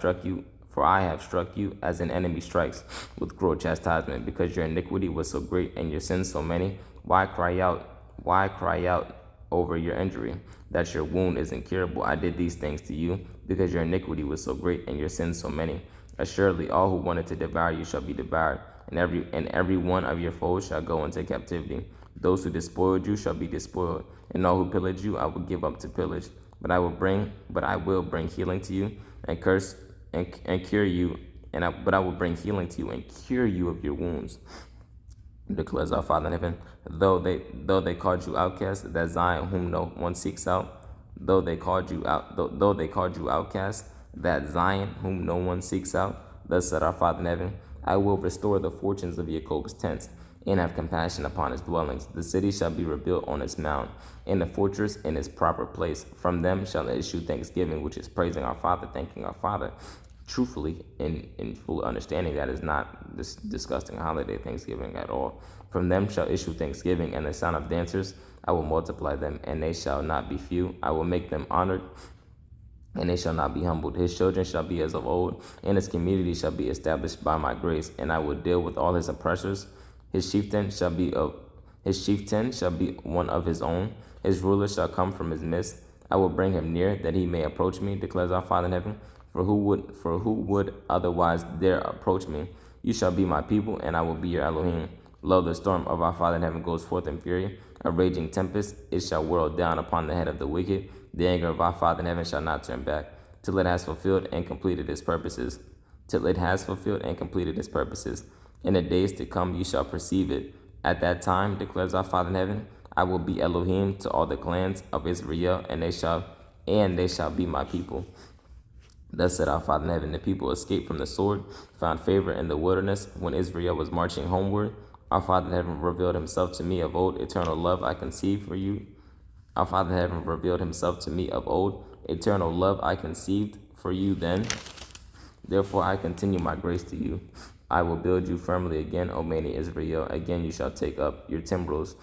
struck you as an enemy strikes, with cruel chastisement, because your iniquity was so great and your sins so many. Why cry out over your injury, that your wound is incurable? I did these things to you, because your iniquity was so great and your sins so many. Assuredly, all who wanted to devour you shall be devoured, and every one of your foes shall go into captivity. Those who despoiled you shall be despoiled, and all who pillaged you I will give up to pillage. But I will bring healing to you, and cure you, but I will bring healing to you and cure you of your wounds, declares our Father in heaven. Though they called you outcast, that Zion whom no one seeks out, though they called you outcast, that Zion whom no one seeks out, thus said our Father in heaven, I will restore the fortunes of Jacob's tents, and have compassion upon his dwellings. The city shall be rebuilt on its mound, and the fortress in its proper place. From them shall issue thanksgiving, which is praising our Father, thanking our Father. truthfully, in full understanding that is not this disgusting holiday, Thanksgiving, at all. From them shall issue thanksgiving and the sound of dancers. I will multiply them, and they shall not be few. I will make them honored, and they shall not be humbled. His children shall be as of old, and his community shall be established by my grace. And I will deal with all his oppressors. His chieftain shall be of his chieftain shall be one of his own. His ruler shall come from his midst. I will bring him near, that he may approach me, declares our Father in heaven. For who would otherwise dare approach me? You shall be my people, and I will be your Elohim. Lo, the storm of our Father in heaven goes forth in fury, a raging tempest. It shall whirl down upon the head of the wicked. The anger of our Father in heaven shall not turn back, till it has fulfilled and completed its purposes. Till it has fulfilled and completed its purposes. In the days to come you shall perceive it. At that time, declares our Father in heaven, I will be Elohim to all the clans of Israel, and they shall be my people. Thus said our Father in heaven, the people escaped from the sword, found favor in the wilderness when Israel was marching homeward. Our Father in heaven revealed himself to me of old, eternal love I conceived for you. Our Father in heaven revealed himself to me of old, eternal love I conceived for you then. Therefore I continue my grace to you. I will build you firmly again, O many Israel. Again you shall take up your timbrels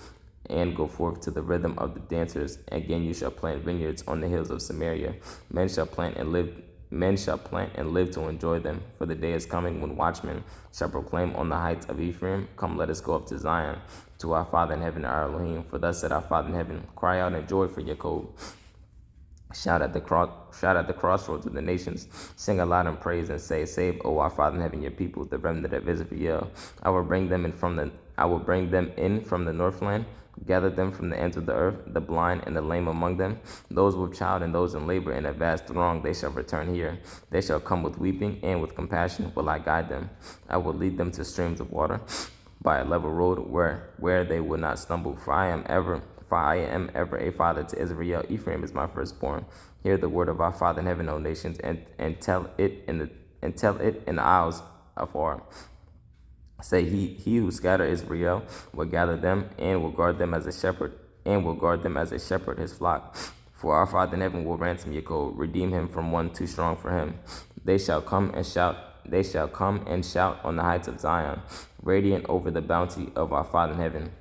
and go forth to the rhythm of the dancers. Again you shall plant vineyards on the hills of Samaria. Men shall plant and live to enjoy them. For the day is coming when watchmen shall proclaim on the heights of Ephraim, come, let us go up to Zion, to our Father in heaven, our Elohim. For thus said our Father in heaven, cry out in joy for Jacob. Shout at the crossroads of the nations. Sing aloud in praise and say, save, O our Father in heaven, your people, the remnant of Israel. I will bring them in from the northland. Gather them from the ends of the earth, the blind and the lame among them, those with child and those in labor, in a vast throng. They shall return here. They shall come with weeping, and with compassion will I guide them. I will lead them to streams of water, by a level road where they will not stumble. For I am ever a father to Israel. Ephraim is my firstborn. Hear the word of our Father in heaven, O nations, and tell it in the isles afar. Say, he who scatter Israel will gather them, and will guard them as a shepherd, his flock. For our Father in heaven will ransom Jacob, redeem him from one too strong for him. They shall come and shout on the heights of Zion, radiant over the bounty of our Father in heaven.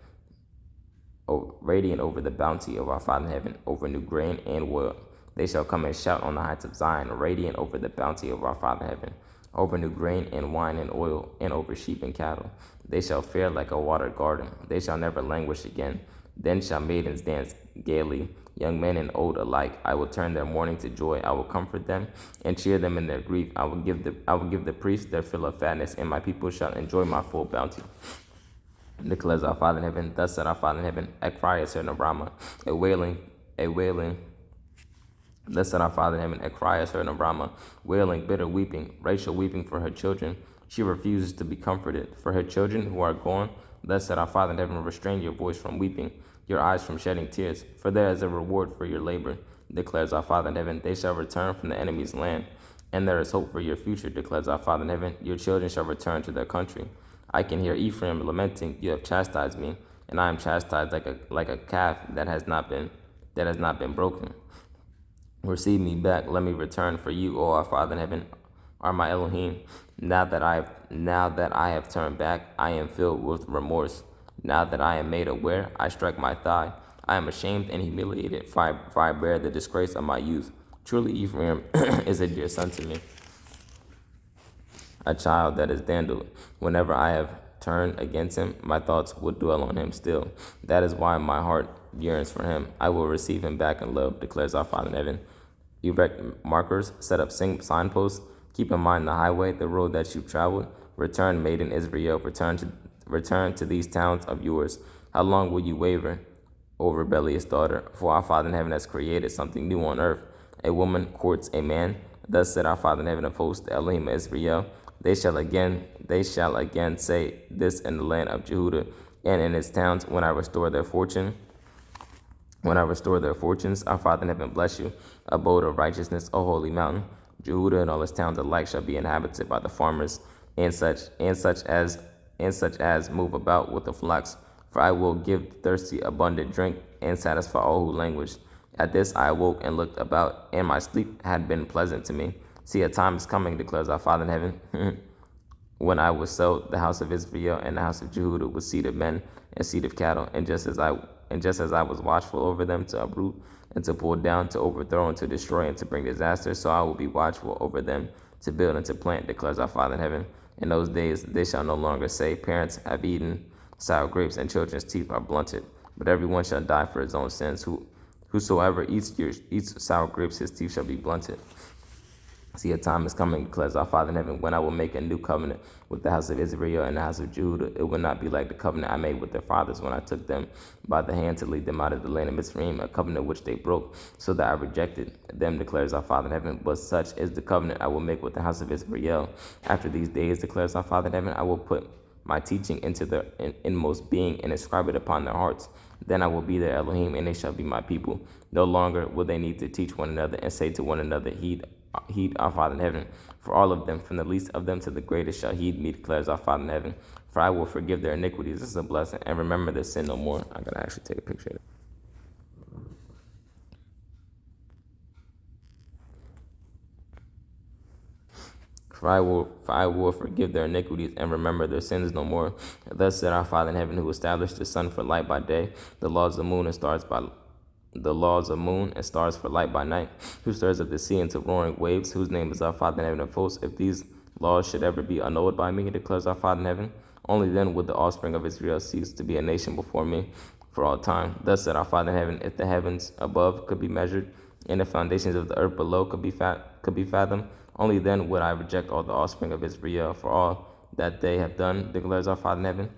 Radiant over the bounty of our Father in heaven, over new grain and oil. They shall come and shout on the heights of Zion, radiant over the bounty of our Father in heaven, over new grain and wine and oil, and over sheep and cattle. They shall fare like a watered garden. They shall never languish again. Then shall maidens dance gaily, young men and old alike. I will turn their mourning to joy. I will comfort them and cheer them in their grief. I will give the priests their fill of fatness, and my people shall enjoy my full bounty. Declares our Father in heaven. Thus said our Father in heaven, a cry is heard in Ramah, a wailing. Thus said our Father in heaven, a cry is heard in Ramah, wailing, bitter weeping, Rachel weeping for her children. She refuses to be comforted for her children who are gone. Thus said our Father in heaven, restrain your voice from weeping, your eyes from shedding tears, for there is a reward for your labor, declares our Father in heaven. They shall return from the enemy's land, and there is hope for your future, declares our Father in heaven. Your children shall return to their country. I can hear Ephraim lamenting, you have chastised me, and I am chastised like a calf that has not been broken. Receive me back, let me return, for you, O our Father in heaven, are my Elohim. Now that I have turned back, I am filled with remorse. Now that I am made aware, I strike my thigh. I am ashamed and humiliated, for I bear the disgrace of my youth. Truly Ephraim is a dear son to me, a child that is dandled. Whenever I have turned against him, my thoughts would dwell on him still. That is why my heart yearns for him. I will receive him back in love, declares our Father in heaven. Erect markers, set up signposts. Keep in mind the highway, the road that you traveled. Return, maiden Israel. Return to these towns of yours. How long will you waver, O rebellious daughter? For our Father in heaven has created something new on earth. A woman courts a man. Thus said our Father in heaven of hosts, the Elohim of Israel. They shall again say this in the land of Jehudah and in its towns when I restore their fortunes, our Father in heaven bless you, abode of righteousness, O holy mountain. Jehudah and all its towns alike shall be inhabited by the farmers, and such as move about with the flocks. For I will give the thirsty abundant drink, and satisfy all who languish. At this I awoke and looked about, and my sleep had been pleasant to me. See, a time is coming, declares our Father in heaven, when I will sow the house of Israel and the house of Judah with seed of men and seed of cattle, and just as I was watchful over them to uproot and to pull down, to overthrow and to destroy and to bring disaster, so I will be watchful over them to build and to plant, declares our Father in heaven. In those days they shall no longer say, parents have eaten sour grapes and children's teeth are blunted, but everyone shall die for his own sins. Whosoever eats sour grapes, his teeth shall be blunted. See, a time is coming, declares our Father in heaven, when I will make a new covenant with the house of Israel and the house of Judah. It will not be like the covenant I made with their fathers when I took them by the hand to lead them out of the land of Mitzrayim, a covenant which they broke, so that I rejected them, declares our Father in heaven. But such is the covenant I will make with the house of Israel. After these days, declares our Father in heaven, I will put my teaching into their inmost being and inscribe it upon their hearts. Then I will be their Elohim, and they shall be my people. No longer will they need to teach one another and say to one another, heed our Father in heaven. For all of them, from the least of them to the greatest, shall heed me, declares our Father in heaven. For I will forgive their iniquities. This is a blessing. And remember their sin no more. I gotta actually take a picture of it. For I will forgive their iniquities and remember their sins no more. Thus said our Father in heaven, who established the sun for light by day, the laws of moon and stars for light by night, who stirs up the sea into roaring waves, whose name is our Father in heaven of hosts. If these laws should ever be annulled by me, declares our Father in heaven, only then would the offspring of Israel cease to be a nation before me for all time. Thus said our Father in heaven, if the heavens above could be measured and the foundations of the earth below could be fathomed, only then would I reject all the offspring of Israel for all that they have done, declares our Father in heaven.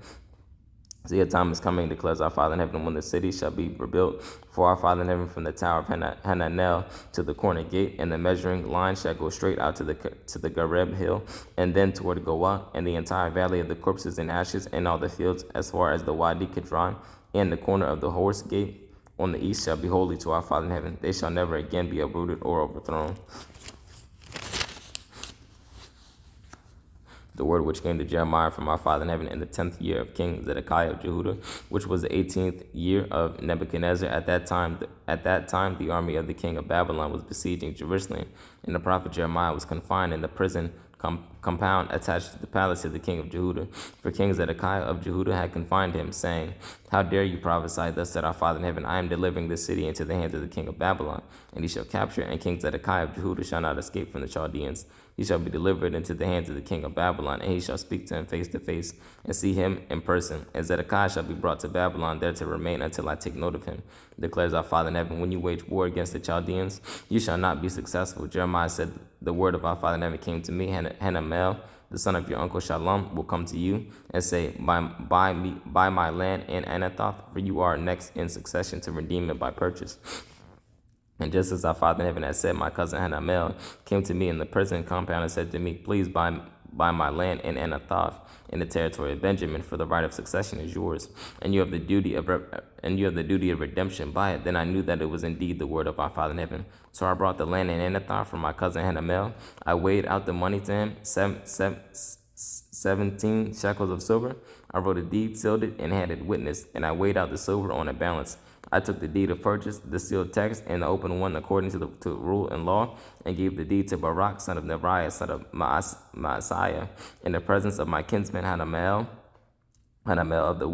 See, a time is coming, declares our Father in heaven, when the city shall be rebuilt for our Father in heaven, from the tower of Hananel to the corner gate, and the measuring line shall go straight out to the Gareb hill, and then toward Goah, and the entire valley of the corpses and ashes, and all the fields as far as the Wadi Kidron, and the corner of the horse gate on the east shall be holy to our Father in heaven. They shall never again be uprooted or overthrown. The word which came to Jeremiah from our Father in heaven in the 10th year of King Zedekiah of Judah, which was the 18th year of Nebuchadnezzar. At that time, the army of the king of Babylon was besieging Jerusalem, and the prophet Jeremiah was confined in the prison compound attached to the palace of the king of Judah. For King Zedekiah of Judah had confined him, saying, how dare you prophesy? Thus said our Father in heaven, I am delivering this city into the hands of the king of Babylon, and he shall capture it, and King Zedekiah of Judah shall not escape from the Chaldeans. He shall be delivered into the hands of the king of Babylon, and he shall speak to him face to face, and see him in person. And Zedekiah shall be brought to Babylon, there to remain until I take note of him, declares our Father in heaven. When you wage war against the Chaldeans, you shall not be successful. Jeremiah said, the word of our Father in heaven came to me. Hanamel, the son of your uncle Shalom, will come to you and say, buy my land in Anathoth, for you are next in succession to redeem it by purchase. And just as our Father in heaven had said, my cousin Hanamel came to me in the prison compound and said to me, please buy my land in Anathoth, in the territory of Benjamin, for the right of succession is yours, and you have the duty of redemption by it. Then I knew that it was indeed the word of our Father in heaven. So I brought the land in Anathoth from my cousin Hanamel. I weighed out the money to him, 17 shekels of silver. I wrote a deed, sealed it, and had it witnessed, and I weighed out the silver on a balance. I took the deed of purchase, the sealed text, and the open one according to rule and law, and gave the deed to Barak, son of Neriah, son of Maaseiah, in the presence of my kinsman Hanamel of the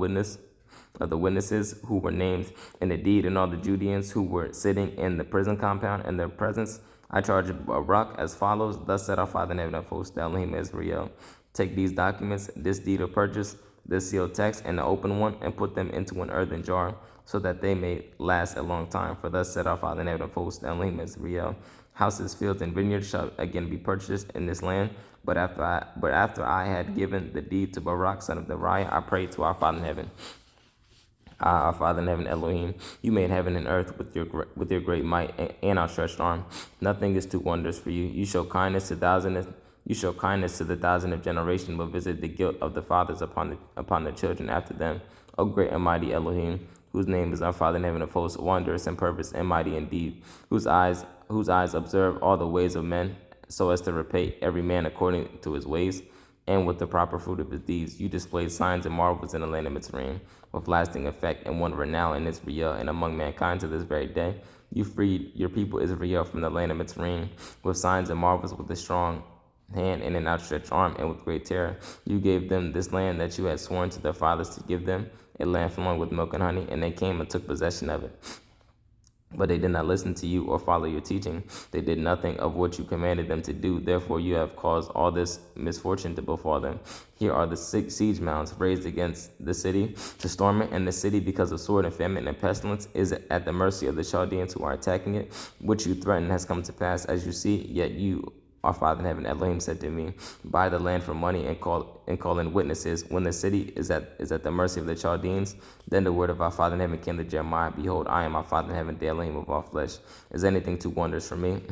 witnesses who were named in the deed, and all the Judeans who were sitting in the prison compound in their presence. I charged Barak as follows. Thus said our Father in heaven of hosts, the Elohim Israel, take these documents, this deed of purchase, this sealed text, and the open one, and put them into an earthen jar, so that they may last a long time. For thus said our Father in heaven of hosts, the Elohim Israel, houses, fields, and vineyards shall again be purchased in this land. But after I had given the deed to Barak, son of Neriah, I prayed to our Father in heaven. Our Father in heaven, Elohim, you made heaven and earth with your great might and outstretched arm. Nothing is too wondrous for you. You show kindness to the 1,000th generation, but visit the guilt of the fathers upon the children after them. O great and mighty Elohim, whose name is our Father in heaven of hosts, wondrous in purpose and mighty indeed, whose eyes observe all the ways of men, so as to repay every man according to his ways, and with the proper fruit of his deeds. You displayed signs and marvels in the land of Mitzrayim, with lasting effect and one renown in Israel and among mankind to this very day. You freed your people Israel from the land of Mitzrayim with signs and marvels, with a strong hand and an outstretched arm, and with great terror. You gave them this land that you had sworn to their fathers to give them, a land flowing with milk and honey, and they came and took possession of it. But they did not listen to you or follow your teaching. They did nothing of what you commanded them to do. Therefore, you have caused all this misfortune to befall them. Here are the siege mounds raised against the city to storm it, and the city, because of sword and famine and pestilence, is at the mercy of the Chaldeans who are attacking it. Which you threatened has come to pass, as you see. Yet you, our Father in heaven, Elohim, said to me, buy the land for money and call in witnesses. When the city is at the mercy of the Chaldeans, then the word of our Father in heaven came to Jeremiah, behold, I am our Father in heaven, the Elohim of all flesh. Is anything too wondrous for me?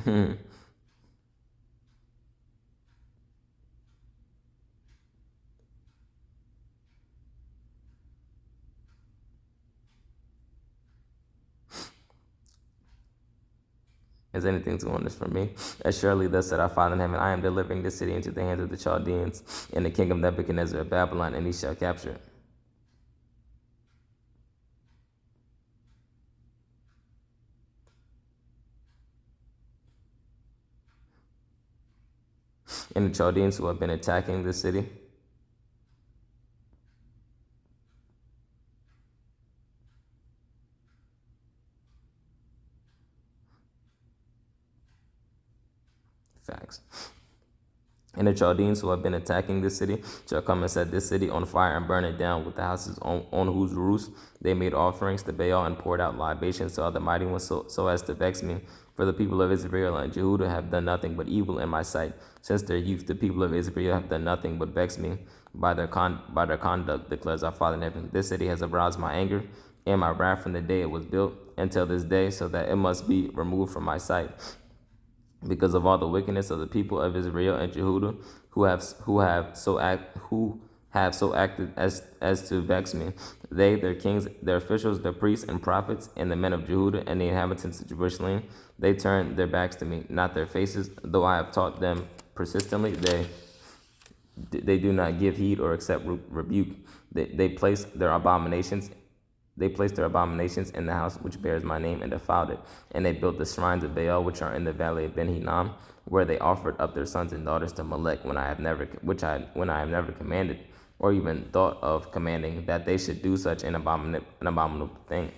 Is anything too wondrous for me? As surely thus said our Father in heaven, I am delivering this city into the hands of the Chaldeans and the king of Nebuchadnezzar of Babylon, and he shall capture it. And the Chaldeans who have been attacking this city, facts. And the Chaldeans who have been attacking this city shall come and set this city on fire and burn it down, with the houses on whose roofs they made offerings to Baal and poured out libations to other mighty ones, so as to vex me. For the people of Israel and Jehudah have done nothing but evil in my sight. Since their youth, the people of Israel have done nothing but vex me by their conduct, declares our Father in heaven. This city has aroused my anger and my wrath from the day it was built until this day, so that it must be removed from my sight, because of all the wickedness of the people of Israel and Jehudah, who have so acted as to vex me. They, their kings, their officials, their priests and prophets, and the men of Jehudah and the inhabitants of Jerusalem, they turn their backs to me, not their faces. Though I have taught them persistently, they do not give heed or accept rebuke. They place their abominations. They placed their abominations in the house which bears my name and defiled it. And they built the shrines of Baal, which are in the valley of Ben Hinnom, where they offered up their sons and daughters to Molech, when I have never commanded, or even thought of commanding, that they should do such an abominable thing,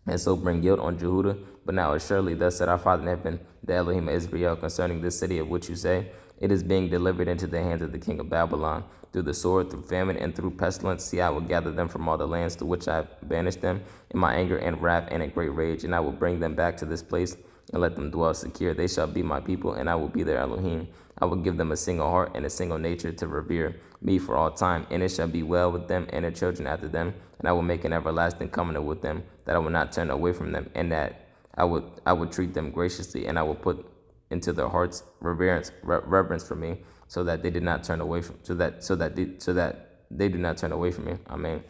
and so bring guilt on Jehudah. But now assuredly thus said our Father in heaven, the Elohim of Israel, concerning this city of which you say, it is being delivered into the hands of the king of Babylon, through the sword, through famine, and through pestilence. See, I will gather them from all the lands to which I have banished them in my anger and wrath and in great rage, and I will bring them back to this place and let them dwell secure. They shall be my people, and I will be their Elohim. I will give them a single heart and a single nature to revere me for all time, and it shall be well with them and their children after them, and I will make an everlasting covenant with them, that I will not turn away from them, and that I would treat them graciously, and I will put into their hearts reverence for me, so that they did not turn away from they do not turn away from me. Amen.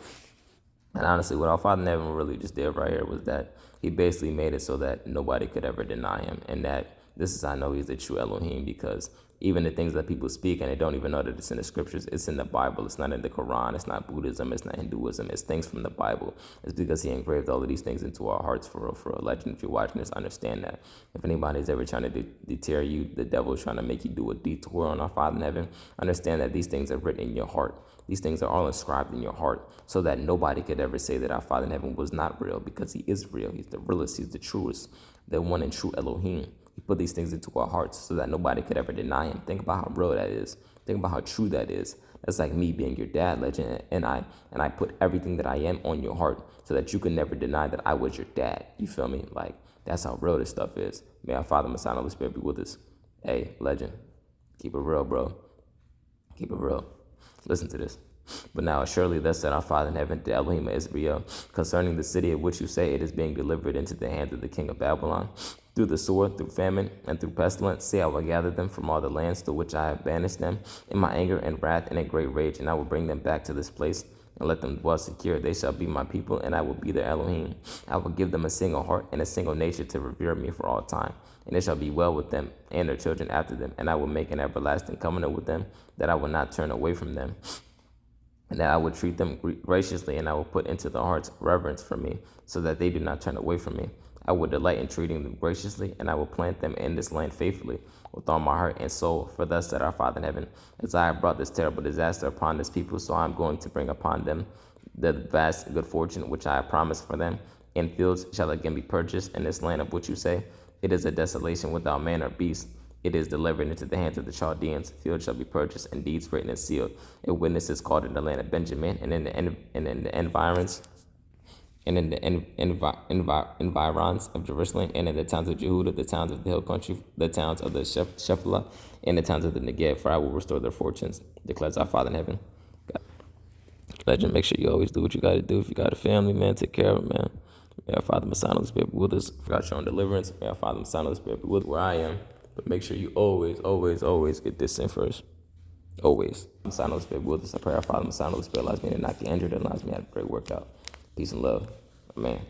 And honestly, what our Father in heaven really just did right here was that he basically made it so that nobody could ever deny him, and that this is how I know he's the true Elohim, because even the things that people speak and they don't even know that it's in the scriptures, it's in the Bible. It's not in the Quran. It's not Buddhism. It's not Hinduism. It's things from the Bible. It's because he engraved all of these things into our hearts for real. Legend, if you're watching this, understand that. If anybody's ever trying to deter you, the devil is trying to make you do a detour on our Father in heaven, understand that these things are written in your heart. These things are all inscribed in your heart, so that nobody could ever say that our Father in heaven was not real, because he is real. He's the realest. He's the truest, the one and true Elohim. He put these things into our hearts so that nobody could ever deny him. Think about how real that is. Think about how true that is. That's like me being your dad, Legend, and I put everything that I am on your heart so that you can never deny that I was your dad. You feel me? Like, that's how real this stuff is. May our Father, Messiah, and Holy Spirit be with us. Hey, Legend, keep it real, bro. Keep it real. Listen to this. But now surely thus said our Father in heaven, the Elohim of Israel, concerning the city of which you say it is being delivered into the hands of the king of Babylon, through the sword, through famine, and through pestilence. See, I will gather them from all the lands to which I have banished them in my anger and wrath and a great rage, and I will bring them back to this place and let them dwell secure. They shall be my people, and I will be their Elohim. I will give them a single heart and a single nature to revere me for all time. And it shall be well with them and their children after them, and I will make an everlasting covenant with them, that I will not turn away from them, and that I will treat them graciously, and I will put into their hearts reverence for me, so that they do not turn away from me. I will delight in treating them graciously, and I will plant them in this land faithfully with all my heart and soul. For thus said our Father in heaven, as I have brought this terrible disaster upon this people, so I am going to bring upon them the vast good fortune which I have promised for them. And fields shall again be purchased in this land of which you say, it is a desolation without man or beast. It is delivered into the hands of the Chaldeans. Fields shall be purchased, and deeds written and sealed, and witnesses called in the land of Benjamin, and in the environs, and in the environs of Jerusalem, and in the towns of Jehudah, the towns of the hill country, the towns of the Shephelah, and the towns of the Negev, for I will restore their fortunes, declares our Father in heaven. God. Legend, make sure you always do what you got to do. If you got a family, man, take care of it, man. May our Father, Messiah, Holy Spirit be with us. Forgot your own deliverance. May our Father, Messiah, Holy Spirit be with where I am. But make sure you always, always, always get this in first. Always. Messiah, Holy Spirit be with us. I pray our Father, Messiah, Holy Spirit allows me to not get injured and allows me to have a great workout. Peace and love. Amen.